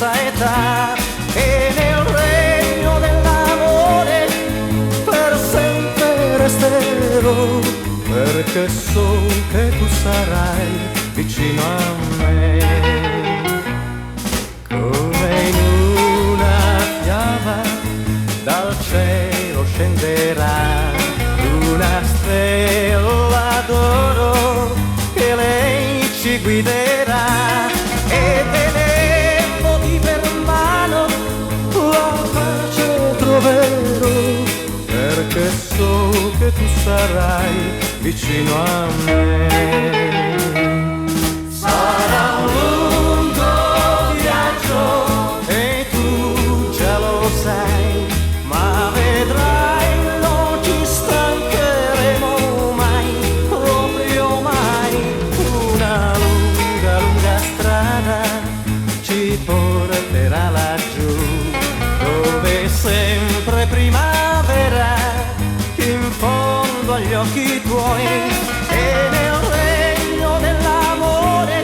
stessa età, e nel regno dell'amore per sempre resterò, perché so che tu sarai vicino a me. Come in una fiaba dal cielo scenderà una stella d'oro che lei ci guiderà, e tenendoti per mano la pace troverò, perché so che tu sarai vicino a me. Sarà un lungo viaggio e tu già lo sai, ma vedrai non ci stancheremo mai, proprio mai. Una lunga, lunga strada ci porterà laggiù, dove sempre primavera in fondo agli occhi tuoi, e nel regno dell'amore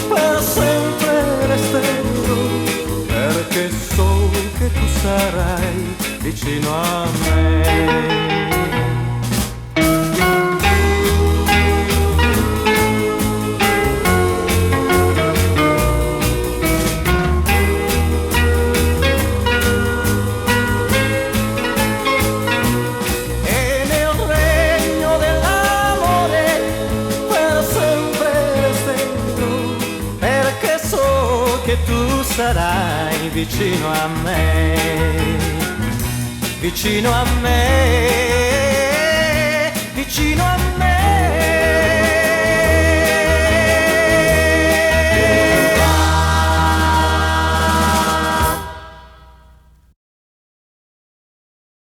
per sempre resterò, perché so che tu sarai vicino a me. Che tu sarai vicino a me, vicino a me.